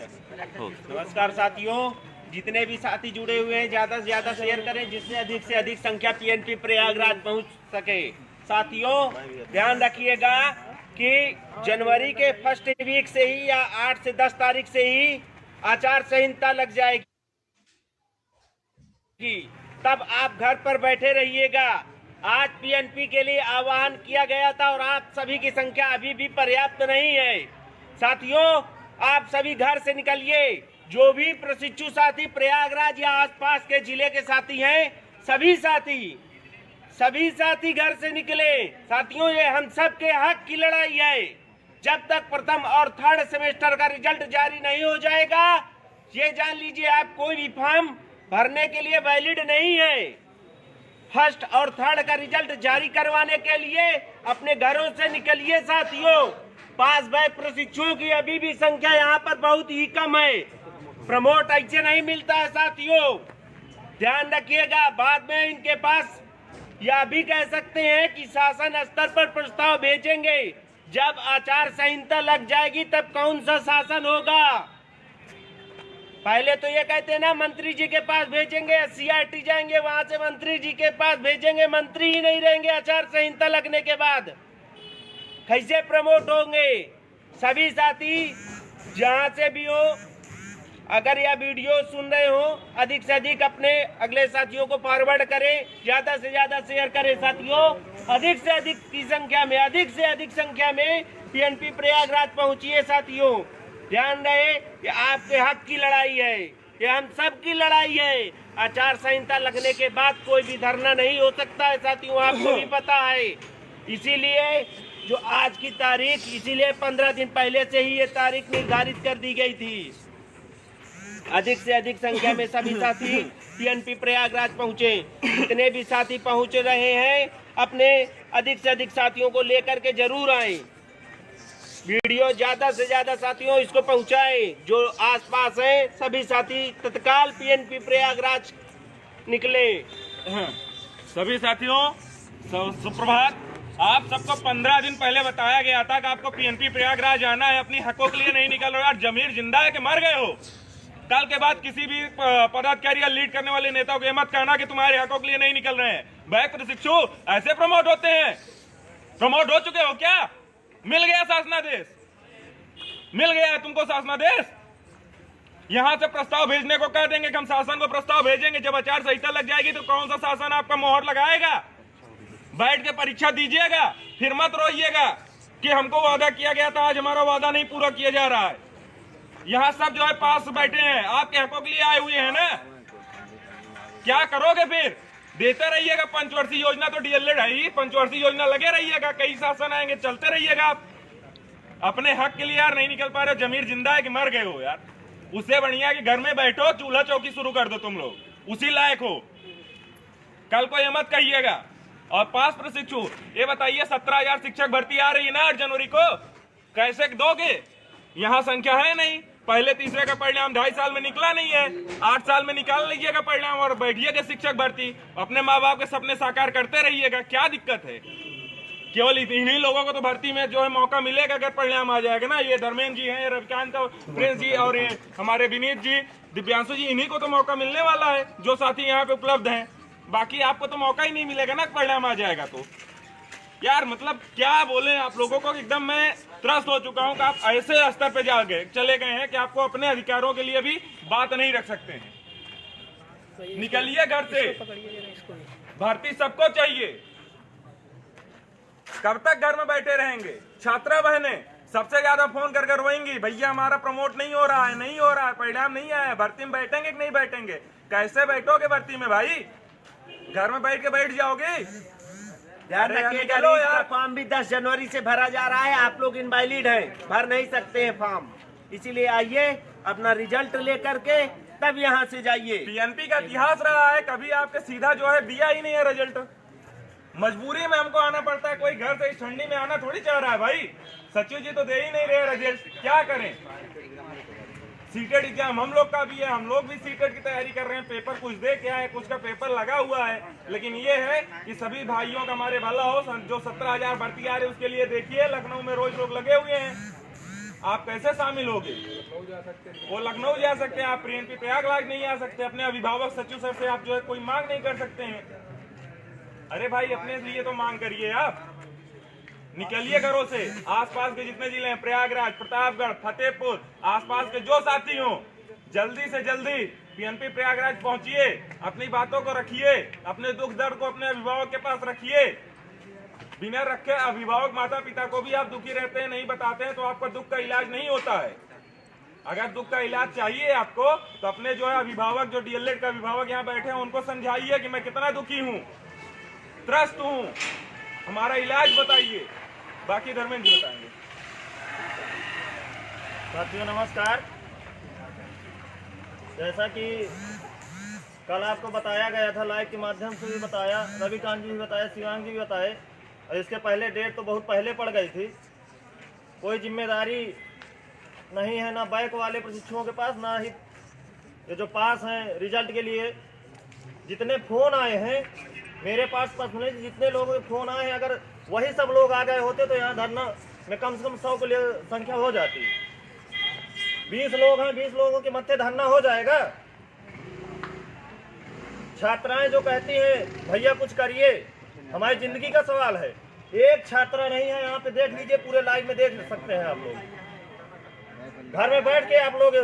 नमस्कार साथियों, जितने भी साथी जुड़े हुए हैं ज्यादा से ज्यादा शेयर करें जिससे अधिक संख्या पीएनपी प्रयागराज पहुंच सके। साथियों ध्यान रखिएगा कि जनवरी के फर्स्ट वीक से ही या 8 से 10 तारीख से ही आचार संहिता लग जाएगी, तब आप घर पर बैठे रहिएगा। आज पीएनपी के लिए आह्वान किया गया था और आप सभी की संख्या अभी भी पर्याप्त नहीं है। साथियों आप सभी घर से निकलिए। जो भी प्रशिक्षु साथी प्रयागराज या आसपास के जिले के साथी हैं, सभी साथी घर से निकले। साथियों ये हम सब के हक की लड़ाई है। जब तक प्रथम और थर्ड सेमेस्टर का रिजल्ट जारी नहीं हो जाएगा, ये जान लीजिए आप कोई भी फॉर्म भरने के लिए वैलिड नहीं है। फर्स्ट और थर्ड का रिजल्ट जारी करवाने के लिए अपने घरों से निकलिए। साथियों पास बाय प्रशिक्षुओं की अभी भी संख्या यहाँ पर बहुत ही कम है। प्रमोट ऐसे नहीं मिलता है। साथियों ध्यान रखिएगा। बाद में इनके पास यह भी कह सकते हैं कि शासन स्तर पर प्रस्ताव भेजेंगे। जब आचार संहिता लग जाएगी तब कौन सा शासन होगा। पहले तो ये कहते हैं ना मंत्री जी के पास भेजेंगे, सीआरटी जाएंगे, वहां से मंत्री जी के पास भेजेंगे। मंत्री ही नहीं रहेंगे आचार संहिता लगने के बाद, कैसे प्रमोट होंगे। सभी साथी जहां से भी हो, अगर यह वीडियो सुन रहे हो, अधिक से अधिक अपने अगले साथियों को फॉरवर्ड करें, ज्यादा से ज्यादा शेयर करें। साथियों अधिक से अधिक संख्या में पीएनपी प्रयागराज पहुंचिए। साथियों ध्यान रहे कि आपके हक की लड़ाई है, ये हम सब की लड़ाई है। आचार संहिता लगने के बाद कोई भी धरना नहीं हो सकता है। साथियों आपको भी पता है, इसीलिए जो आज की तारीख, इसीलिए 15 दिन पहले से ही ये तारीख निर्धारित कर दी गई थी। अधिक से अधिक संख्या में सभी साथी पीएनपी प्रयागराज पहुंचे। जितने भी साथी पहुंच रहे हैं अपने अधिक से अधिक साथियों को लेकर के जरूर आए। वीडियो ज्यादा से ज्यादा साथियों इसको पहुंचाएं। जो आसपास हैं सभी साथी तत्काल पीएनपी प्रयागराज निकले। सभी साथियों सुप्रभात। आप सबको 15 दिन पहले बताया गया था कि आपको पीएनपी प्रयागराज जाना है। अपनी हकों के लिए नहीं निकल रहे हो यार। जमीर जिंदा है कि मर गए हो। कल के बाद किसी भी पदाधिकारी या लीड करने वाले नेताओं को ये मत कहना कि तुम्हारे हकों के लिए नहीं निकल रहे हैं। बैक प्रशिक्षु ऐसे प्रमोट होते हैं। प्रमोट हो चुके हो क्या? मिल गया शासनादेश, मिल गया तुमको शासनादेश। यहां से प्रस्ताव भेजने को कह देंगे कि हम शासन को प्रस्ताव भेजेंगे। जब आचार संहिता लग जाएगी तो कौन सा शासन आपका मोहर लगाएगा? बैठ के परीक्षा दीजिएगा, फिर मत रोइएगा कि हमको वादा किया गया था, आज हमारा वादा नहीं पूरा किया जा रहा है। यहाँ सब जो है पास बैठे हैं, आपके हकों के लिए आए हुए हैं ना। क्या करोगे फिर? देते रहिएगा। पंचवर्षीय योजना तो डीएलएड है ही, पंचवर्षीय योजना लगे रहिएगा। कई शासन आएंगे, चलते रहिएगा। आप अपने हक के लिए यार नहीं निकल पा रहे हो। जमीर जिंदा है कि मर गए हो यार। उससे बढ़िया कि घर में बैठो, चूल्हा चौकी शुरू कर दो। तुम लोग उसी लायक हो। कल को ये मत कहिएगा। और पास प्रशिक्षु ये बताइए, 17,000 शिक्षक भर्ती आ रही है ना 8 जनवरी को, कैसे दोगे? यहाँ संख्या है नहीं। पहले तीसरे का परिणाम 2.5 साल में निकला नहीं है। 8 साल में निकाल लीजिएगा परिणाम और बैठिएगा शिक्षक भर्ती। अपने माँ बाप के सपने साकार करते रहिएगा। क्या दिक्कत है? केवल इन्हीं लोगों को तो भर्ती में जो है मौका मिलेगा अगर परिणाम आ जाएगा ना। ये धर्मेंद्र जी हैं, रविकांत प्रिंस जी और ये हमारे विनीत जी, दिव्यांशु जी, इन्हीं को तो मौका मिलने वाला है जो साथी यहाँ पे उपलब्ध हैं। बाकी आपको तो मौका ही नहीं मिलेगा ना परिणाम आ जाएगा तो। यार मतलब क्या बोले आप लोगों को। एकदम मैं त्रस्त हो चुका हूं कि आप ऐसे स्तर पे चले गए हैं कि आपको अपने अधिकारों के लिए भी बात नहीं रख सकते हैं। निकलिए घर से। भर्ती सबको चाहिए। कब तक घर में बैठे रहेंगे? छात्रा बहने सबसे ज्यादा फोन कर रोएंगी, भैया हमारा प्रमोट नहीं हो रहा है, नहीं हो रहा है, परिणाम नहीं आया। भर्ती में बैठेंगे कि नहीं बैठेंगे? कैसे बैठोगे भर्ती में भाई? घर में बैठ के बैठ जाओगे? ध्यान रखिएगा यार। फॉर्म भी 10 जनवरी से भरा जा रहा है। आप लोग इनवैलिड हैं, भर नहीं सकते हैं फॉर्म। इसीलिए आइए, अपना रिजल्ट लेकर के तब यहाँ से जाइए। पीएनपी का इतिहास रहा है, कभी आपके सीधा जो है दिया ही नहीं है रिजल्ट। मजबूरी में हमको आना पड़ता है। कोई घर से इस ठंडी में आना थोड़ी चाह रहा है भाई। सचिव जी तो दे ही नहीं रहे रिजल्ट, क्या करें? सीटेड एग्जाम हम लोग का भी है। हम लोग भी सीटेड की तैयारी कर रहे हैं। पेपर कुछ दे के आए, कुछ का पेपर लगा हुआ है। लेकिन ये है कि सभी भाइयों का हमारे भला हो। जो 17,000 भर्ती आ रही है उसके लिए देखिए, लखनऊ में रोज लोग लगे हुए हैं। आप कैसे शामिल होगे? वो लखनऊ जा सकते हैं, आप पीएनपी प्रयागराज नहीं आ सकते। अपने अभिभावक सचिव सर से आप जो है कोई मांग नहीं कर सकते हैं। अरे भाई अपने लिए तो मांग करिए, आप निकलिए घरों से। आसपास के जितने जिले हैं, प्रयागराज, प्रतापगढ़, फतेहपुर, आसपास के जो साथी हों, जल्दी से जल्दी पीएनपी प्रयागराज पहुंचिए, अपनी बातों को रखिए, अपने दुख दर्द को अपने अभिभावक के पास रखिए। बिना रखे अभिभावक माता पिता को भी आप दुखी रहते हैं, नहीं बताते हैं, तो आपका दुख का इलाज नहीं होता है। अगर दुख का इलाज चाहिए आपको तो अपने जो है अभिभावक, जो डीएलएड का अभिभावक यहाँ बैठे हैं, उनको समझाइए कि मैं कितना दुखी हूँ, त्रस्त हूँ, हमारा इलाज बताइए। बाकी धर्मेंद्र जी बताएंगे। साथियों नमस्कार। जैसा कि कल आपको बताया गया था, लाइव के माध्यम से भी बताया, रविकांत जी भी बताया, शिवांग जी भी बताए, और इसके पहले डेट तो बहुत पहले पड़ गई थी। कोई जिम्मेदारी नहीं है ना बैक वाले प्रशिक्षुओं के पास, ना ही ये जो पास हैं रिजल्ट के लिए। जितने फ़ोन आए हैं मेरे पास पर्सनली, जितने लोगों के फ़ोन आए हैं, अगर वही सब लोग आ गए होते तो यहाँ धरना में कम से कम 100 के लिए संख्या हो जाती। 20 लोग हैं, 20 लोगों के मत्थे धरना हो जाएगा। छात्राएं जो कहती हैं भैया कुछ करिए, हमारी जिंदगी का सवाल है। एक छात्रा नहीं है यहाँ पे, देख लीजिए, पूरे लाइव में देख सकते हैं आप लोग। घर में बैठ के आप लोग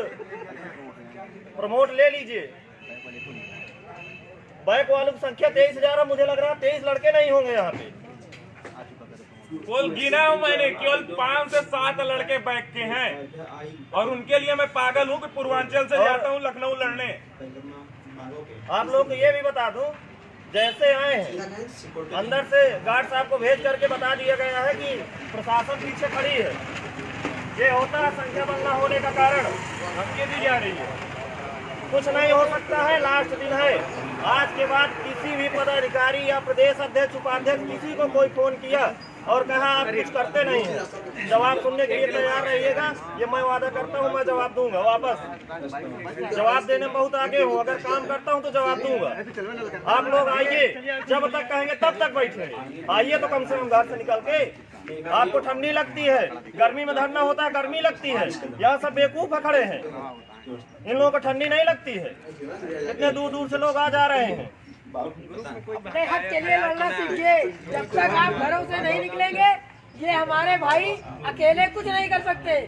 प्रमोट ले लीजिए। बैक वालों की संख्या 23,000 है, मुझे लग रहा है 23 लड़के नहीं होंगे यहाँ पे। केवल गिना हूं मैंने, केवल 5 से 7 लड़के बैक के हैं, और उनके लिए मैं पागल हूं कि पूर्वांचल से जाता हूं लखनऊ लड़ने। आप लोग को ये भी बता दूं, जैसे आए हैं अंदर से गार्ड साहब को भेज करके बता दिया गया है कि प्रशासन पीछे खड़ी है। ये होता है संख्या बल न होने का कारण, धमकी दी जा रही है। कुछ नहीं हो सकता है, लास्ट दिन है। आज के बाद किसी भी पदाधिकारी या प्रदेश अध्यक्ष, उपाध्यक्ष, किसी को कोई फोन किया और कहा आप कुछ करते नहीं हैं, जवाब सुनने के लिए तैयार रहिएगा। ये मैं वादा करता हूँ, मैं जवाब दूंगा वापस। जवाब देने में बहुत आगे हूँ, अगर काम करता हूँ तो जवाब दूंगा। आप लोग आइए, जब तक कहेंगे तब तक बैठेंगे। आइए तो कम से कम घर से निकल के। आपको ठंडी लगती है, गर्मी में धरना होता है, गर्मी लगती है। यहाँ सब बेवकूफ खड़े हैं, इन लोगों को ठंडी नहीं लगती है। इतने दूर दूर से लोग आ जा रहे हैं। अपने हक के लिए लड़ना सीखिए। जब तक आप घरों से नहीं निकलेंगे, ये हमारे भाई अकेले कुछ नहीं कर सकते।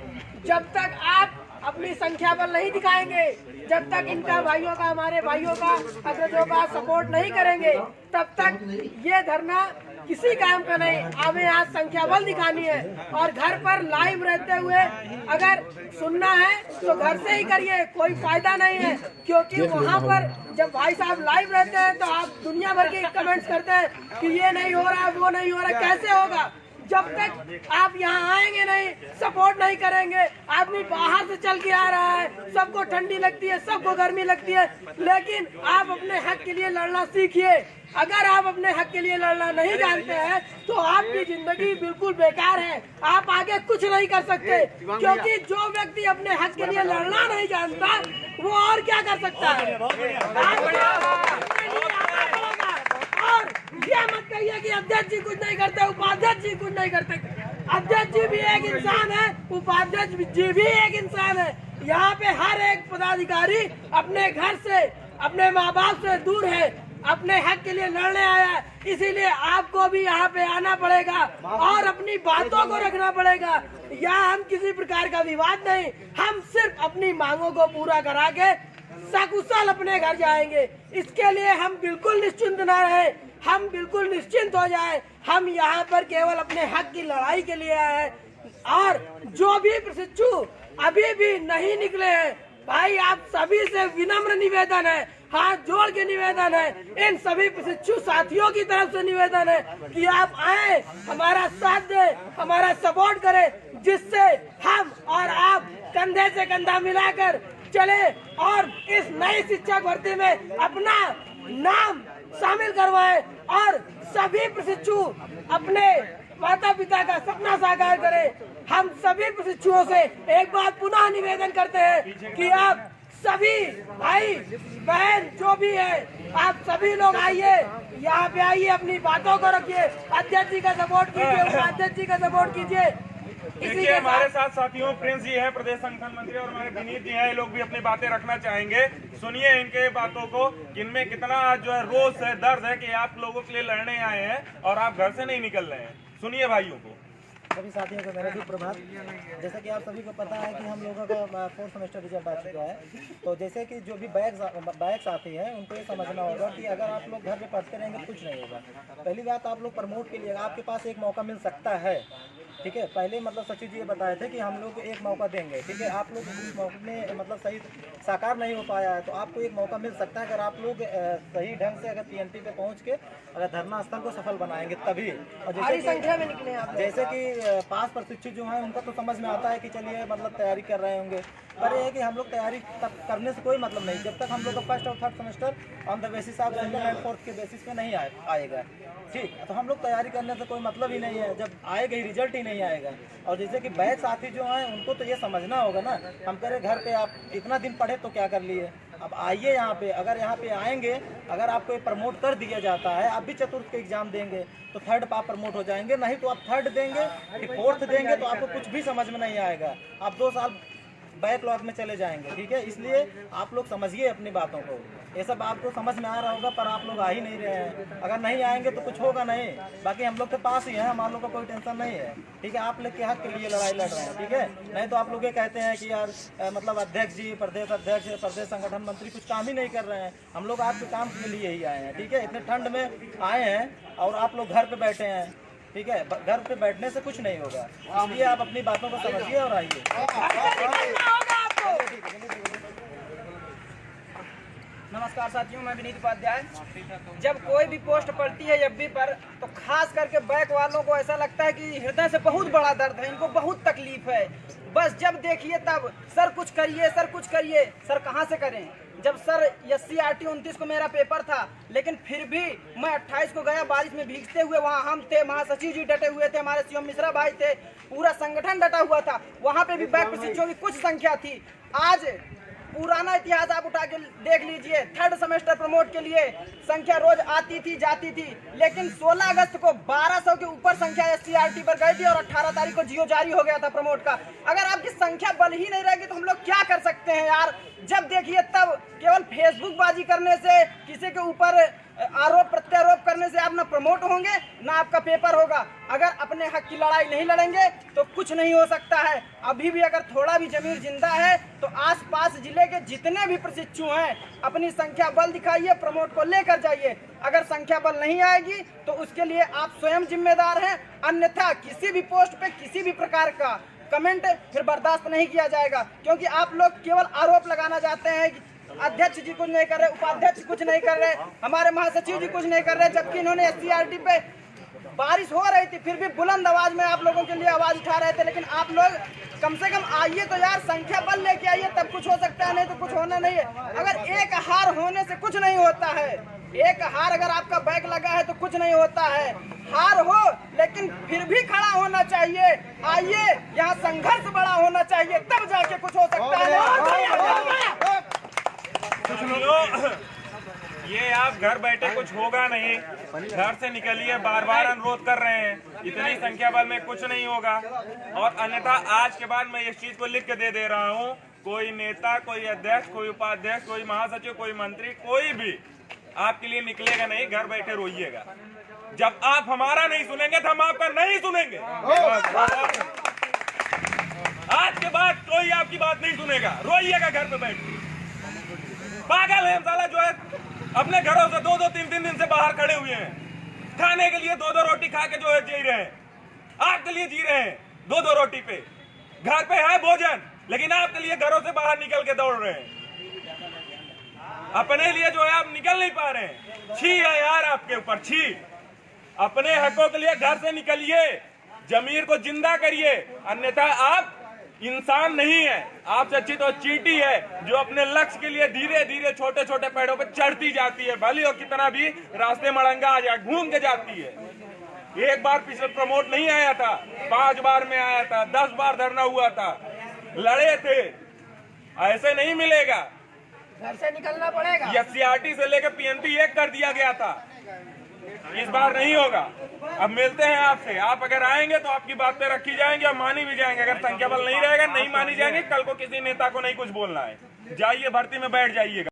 जब तक आप अपनी संख्या बल नहीं दिखाएंगे, जब तक इनका भाइयों का, हमारे भाइयों का, अग्रजों का सपोर्ट नहीं करेंगे, तब तक ये धरना किसी काम का नहीं। हमें आज संख्या बल दिखानी है, और घर पर लाइव रहते हुए अगर सुनना है तो घर से ही करिए, कोई फायदा नहीं है। क्योंकि वहाँ पर जब भाई साहब लाइव रहते हैं तो आप दुनिया भर के कमेंट्स करते हैं कि ये नहीं हो रहा, वो नहीं हो रहा। कैसे होगा जब तक आप यहाँ आएंगे नहीं, सपोर्ट नहीं करेंगे? आदमी बाहर से चल के आ रहा है, सबको ठंडी लगती है, सबको गर्मी लगती है, लेकिन आप अपने हक के लिए लड़ना सीखिए। अगर आप अपने हक के लिए लड़ना नहीं जानते हैं तो आपकी जिंदगी बिल्कुल बेकार है, आप आगे कुछ नहीं कर सकते। क्योंकि जो व्यक्ति अपने हक के लिए लड़ना नहीं जानता वो और क्या कर सकता है। और ये मत कहिए कि अध्यक्ष जी कुछ नहीं करते, उपाध्यक्ष जी कुछ नहीं करते। अध्यक्ष जी भी एक इंसान है, उपाध्यक्ष जी भी एक इंसान है। यहाँ पे हर एक पदाधिकारी अपने घर से, अपने माँ बाप से दूर है, अपने हक के लिए लड़ने आया है। इसीलिए आपको भी यहाँ पे आना पड़ेगा और अपनी बातों को रखना पड़ेगा। यहाँ हम किसी प्रकार का विवाद नहीं, हम सिर्फ अपनी मांगों को पूरा करा के सकुशल अपने घर जाएंगे। इसके लिए हम बिल्कुल निश्चिंत न रहे, हम बिल्कुल निश्चिंत हो जाए। हम यहाँ पर केवल अपने हक की लड़ाई के लिए आए हैं। और जो भी प्रशिक्षु अभी भी नहीं निकले हैं, भाई आप सभी से विनम्र निवेदन है, हाथ जोड़ के निवेदन है, इन सभी प्रशिक्षु साथियों की तरफ से निवेदन है कि आप आए, हमारा साथ दे, हमारा सपोर्ट करें, जिससे हम और आप कंधे से कंधा मिलाकर चले और इस नई शिक्षा भर्ती में अपना नाम शामिल करवाएं और सभी प्रशिक्षु अपने माता पिता का सपना साकार करें। हम सभी प्रशिक्षुओं से एक बार पुनः निवेदन करते हैं कि आप सभी भाई बहन जो भी है, आप सभी लोग आइए, यहाँ पे आइए, अपनी बातों को रखिए, अध्यक्ष जी का सपोर्ट कीजिए, उपाध्यक्ष जी का सपोर्ट कीजिए। देखिए हमारे साथ साथियों प्रिंस जी हैं, प्रदेश संगठन मंत्री, और हमारे विनीत जी हैं। ये लोग भी अपनी बातें रखना चाहेंगे। सुनिए इनके बातों को, इनमें कितना जो है रोष है, दर्द है कि आप लोगों के लिए लड़ने आए हैं और आप घर से नहीं निकल रहे हैं। सुनिए भाइयों को। सभी साथियों को मेरा शुभ प्रभात। जैसा कि आप सभी को पता है कि हम लोगों का 4th सेमेस्टर रिजल्ट आ चुका है। तो जैसे कि जो भी बैक साथी हैं उनको ये समझना होगा कि अगर आप लोग घर पे पढ़ते रहेंगे तो कुछ नहीं होगा। पहली बात, आप लोग प्रमोट के लिए आपके पास एक मौका मिल सकता है, ठीक है। पहले मतलब सचिव जी ये बताए थे कि हम लोग एक मौका देंगे, ठीक है। आप लोग उस मौके में मतलब सही साकार नहीं हो पाया है, तो आपको एक मौका मिल सकता है अगर आप लोग सही ढंग से अगर PNP पे पहुंच के अगर धरना स्थल को सफल बनाएंगे तभी। और भारी संख्या में निकले आप। जैसे कि पास प्रशिक्षित जो हैं उनका तो समझ में आता है कि चलिए मतलब तैयारी कर रहे होंगे, पर ये है कि हम लोग तैयारी तब करने से कोई मतलब नहीं जब तक हम लोग का 1st और 3rd semester on the basis of 2nd and 4th के बेसिस पे नहीं आएगा, ठीक। तो हम लोग तैयारी करने से कोई मतलब ही नहीं है जब आएगा ही रिजल्ट ही नहीं आएगा। और जैसे कि बैक साथी जो हैं उनको तो ये समझना होगा ना, हम कह रहे घर पे आप इतना दिन पढ़े तो क्या कर लिए, अब आइए यहाँ पे। अगर यहाँ पे आएंगे, अगर आपको प्रमोट कर दिया जाता है, आप भी 4th के एग्जाम देंगे तो 3rd पे आप प्रमोट हो जाएंगे, नहीं तो आप 3rd देंगे फिर 4th देंगे तो आपको कुछ भी समझ में नहीं आएगा, आप 2 साल बैकलॉग में चले जाएंगे, ठीक है। इसलिए आप लोग समझिए अपनी बातों को। ये सब आपको समझ में आ रहा होगा पर आप लोग आ ही नहीं रहे हैं। अगर नहीं आएंगे तो कुछ होगा नहीं। बाकी हम लोग के पास ही है, हमारे लोग का कोई टेंशन नहीं है, ठीक है। आप लोग के हक के लिए लड़ाई लड़ रहे हैं, ठीक है। नहीं तो आप लोग ये कहते हैं कि यार मतलब अध्यक्ष जी, प्रदेश अध्यक्ष, प्रदेश संगठन मंत्री कुछ काम ही नहीं कर रहे हैं। हम लोग आपके काम के लिए ही आए हैं, ठीक है। इतने ठंड में आए हैं और आप लोग घर पे बैठे हैं, ठीक है। घर पे बैठने से कुछ नहीं होगा, इसलिए आप अपनी बातों को समझिए और आइए। नमस्कार साथियों, मैं विनीत उपाध्याय। जब कोई भी पोस्ट पड़ती है FB पर तो खास करके बैक वालों को ऐसा लगता है कि हृदय से बहुत बड़ा दर्द है, इनको बहुत तकलीफ है। बस जब देखिए तब सर कुछ करिए, सर कुछ करिए। सर कहाँ से करें जब सर SC/RT 29 को मेरा पेपर था, लेकिन फिर भी मैं 28 को गया बारिश में भीगते हुए। वहाँ हम थे, महासचिव जी डटे हुए थे, हमारे CM मिश्रा भाई थे, पूरा संगठन डटा हुआ था। वहाँ पे भी बैक प्रशिक्षुओं की कुछ संख्या थी। आज पुराना इतिहास आप उठा के देख लीजिए, 3rd सेमेस्टर प्रमोट के लिए संख्या रोज आती थी जाती थी, लेकिन 16 अगस्त को 1200 के ऊपर संख्या SC/RT पर गई थी और 18 तारीख को जियो जारी हो गया था प्रमोट का। अगर आपकी संख्या बल ही नहीं रहेगी तो हम लोग क्या कर सकते हैं यार। जब देखिए तब केवल फेसबुक बाजी करने से, किसी के ऊपर आरोप प्रत्यारोप करने से आप ना प्रमोट होंगे ना आपका पेपर होगा। अगर अपने हक की लड़ाई नहीं लड़ेंगे तो कुछ नहीं हो सकता है। अभी भी अगर थोड़ा भी जमीर जिंदा है तो आसपास जिले के जितने भी प्रशिक्षु हैं अपनी संख्या बल दिखाइए, प्रमोट को लेकर जाइए। अगर संख्या बल नहीं आएगी तो उसके लिए आप स्वयं जिम्मेदार हैं, अन्यथा किसी भी पोस्ट पे किसी भी प्रकार का कमेंट फिर बर्दाश्त नहीं किया जाएगा। क्योंकि आप लोग केवल आरोप लगाना चाहते हैं कि अध्यक्ष जी कुछ नहीं कर रहे, उपाध्यक्ष कुछ नहीं कर रहे, हमारे महासचिव जी कुछ नहीं कर रहे, जबकि इन्होंने SC/RT पे बारिश हो रही थी फिर भी बुलंद आवाज में आप लोगों के लिए आवाज उठा रहे थे। लेकिन आप लोग कम से कम आइए तो यार, संख्या बल लेके आइए, तब कुछ हो सकता है, नहीं तो कुछ होना नहीं है। अगर एक हार होने से कुछ नहीं होता है, एक हार अगर आपका बैक लगा है तो कुछ नहीं होता है। हार हो लेकिन फिर भी खड़ा होना चाहिए। आइए, यहाँ संघर्ष बड़ा होना चाहिए, तब जाके कुछ हो सकता है। ये आप घर बैठे कुछ होगा नहीं, घर से निकलिए, बार बार अनुरोध कर रहे हैं। इतनी संख्या बल में कुछ नहीं होगा। और अन्यथा आज के बाद मैं इस चीज को लिख के दे रहा हूँ, कोई नेता, कोई अध्यक्ष, कोई उपाध्यक्ष, कोई महासचिव, कोई मंत्री, कोई भी आपके लिए निकलेगा नहीं। घर बैठे रोइएगा। जब आप हमारा नहीं सुनेंगे तो हम आपका नहीं सुनेंगे। आज के बाद कोई आपकी बात नहीं सुनेगा। रोइएगा घर पे बैठ के। पागल है साला जो है, अपने घरों से 2-2, 3-3 दिन से बाहर खड़े हुए हैं, खाने के लिए 2-2 रोटी खा के जो है जी रहे हैं, आपके लिए जी रहे हैं 2-2 रोटी पे। घर पे है भोजन, लेकिन आपके लिए घरों से बाहर निकल के दौड़ रहे हैं। अपने लिए जो है आप निकल नहीं पा रहे हैं। छी है यार आपके ऊपर, छी। अपने हकों के लिए घर से निकलिए, जमीर को जिंदा करिए, अन्यथा आप इंसान नहीं है। आपसे अच्छी तो चींटी है जो अपने लक्ष्य के लिए धीरे धीरे छोटे छोटे पेड़ों पर चढ़ती जाती है, भले और कितना भी रास्ते मड़ंगा आ जाए, घूम के जाती है। एक बार पिछले प्रमोट नहीं आया था, 5 बार में आया था, 10 बार धरना हुआ था, लड़े थे। ऐसे नहीं मिलेगा, घर से निकलना पड़ेगा। SC/RT से लेकर PNP 1 कर दिया गया था। इस बार नहीं होगा। अब मिलते हैं आपसे, आप अगर आएंगे तो आपकी बातें रखी जाएंगी और मानी भी जाएंगे। अगर संख्या बल नहीं रहेगा नहीं मानी जाएंगी। कल को किसी नेता को नहीं कुछ बोलना है, जाइए भर्ती में बैठ जाइएगा।